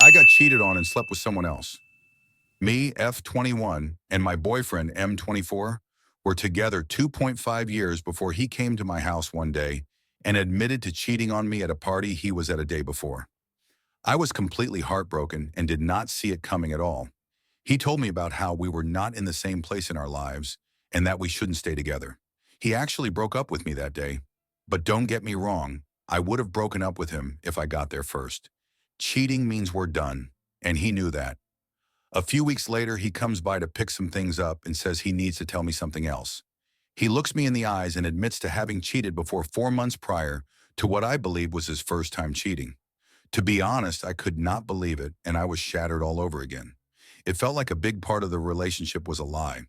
I got cheated on and slept with someone else. Me, F21, and my boyfriend, M24, were together 2.5 years before he came to my house one day and admitted to cheating on me at a party he was at a day before. I was completely heartbroken and did not see it coming at all. He told me about how we were not in the same place in our lives and that we shouldn't stay together. He actually broke up with me that day. But don't get me wrong, I would have broken up with him if I got there first. Cheating means we're done, and he knew that. A few weeks later, he comes by to pick some things up and says he needs to tell me something else. He looks me in the eyes and admits to having cheated before 4 months prior to what I believe was his first time cheating. To be honest, I could not believe it, and I was shattered all over again. It felt like a big part of the relationship was a lie.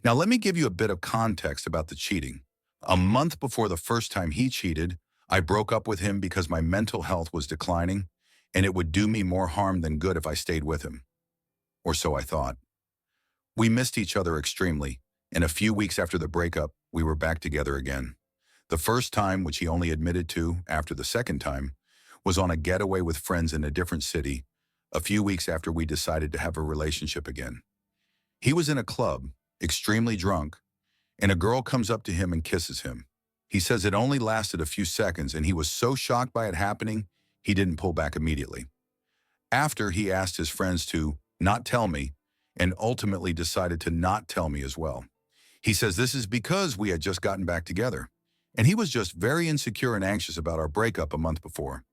Now, let me give you a bit of context about the cheating. A month before the first time he cheated, I broke up with him because my mental health was declining, and it would do me more harm than good if I stayed with him. Or so I thought. We missed each other extremely, and a few weeks after the breakup, we were back together again. The first time, which he only admitted to after the second time, was on a getaway with friends in a different city, a few weeks after we decided to have a relationship again. He was in a club, extremely drunk, and a girl comes up to him and kisses him. He says it only lasted a few seconds, and he was so shocked by it happening, he didn't pull back immediately. After, he asked his friends to not tell me, and ultimately decided to not tell me as well. He says this is because we had just gotten back together, and he was just very insecure and anxious about our breakup a month before.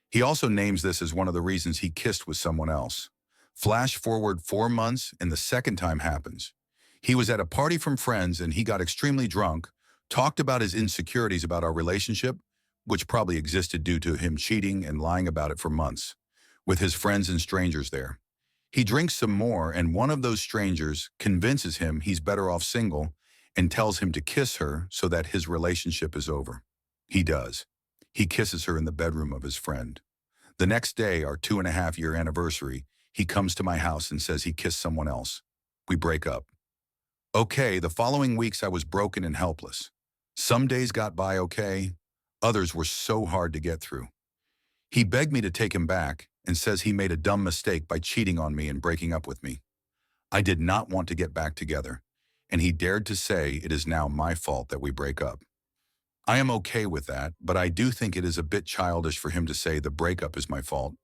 He also names this as one of the reasons he kissed with someone else. Flash forward 4 months, and the second time happens. He was at a party from friends, and he got extremely drunk, talked about his insecurities about our relationship, which probably existed due to him cheating and lying about it for months, with his friends and strangers there. He drinks some more, and one of those strangers convinces him he's better off single and tells him to kiss her so that his relationship is over. He does. He kisses her in the bedroom of his friend. The next day, our 2.5-year anniversary, he comes to my house and says he kissed someone else. We break up. Okay, the following weeks I was broken and helpless. Some days got by okay, others were so hard to get through. He begged me to take him back and says he made a dumb mistake by cheating on me and breaking up with me. I did not want to get back together, and he dared to say it is now my fault that we break up. I am okay with that, but I do think it is a bit childish for him to say the breakup is my fault.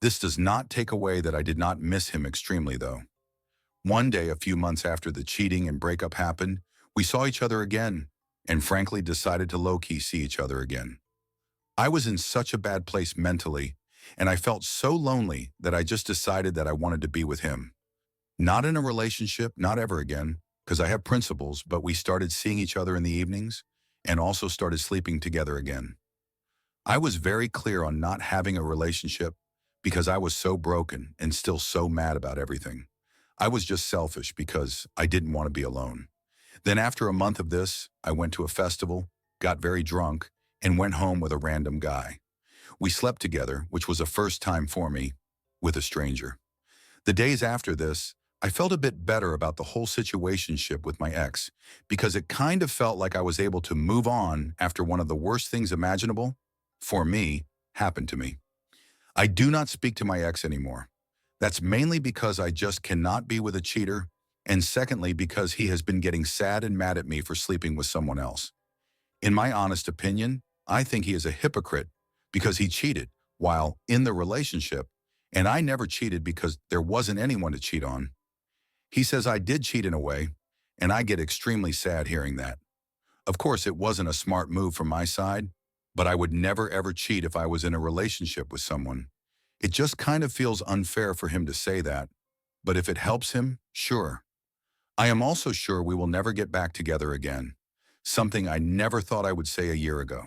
This does not take away that I did not miss him extremely, though. One day, a few months after the cheating and breakup happened, we saw each other again, and frankly decided to low-key see each other again. I was in such a bad place mentally, and I felt so lonely that I just decided that I wanted to be with him. Not in a relationship, not ever again, because I have principles, but we started seeing each other in the evenings and also started sleeping together again. I was very clear on not having a relationship because I was so broken and still so mad about everything. I was just selfish because I didn't want to be alone. Then after a month of this, I went to a festival, got very drunk, and went home with a random guy. We slept together, which was a first time for me, with a stranger. The days after this, I felt a bit better about the whole situationship with my ex because it kind of felt like I was able to move on after one of the worst things imaginable, for me, happened to me. I do not speak to my ex anymore. That's mainly because I just cannot be with a cheater, and secondly because he has been getting sad and mad at me for sleeping with someone else. In my honest opinion, I think he is a hypocrite because he cheated while in the relationship, and I never cheated because there wasn't anyone to cheat on. He says I did cheat in a way, and I get extremely sad hearing that. Of course, it wasn't a smart move from my side, but I would never ever cheat if I was in a relationship with someone. It just kind of feels unfair for him to say that, but if it helps him, sure. I am also sure we will never get back together again, something I never thought I would say a year ago.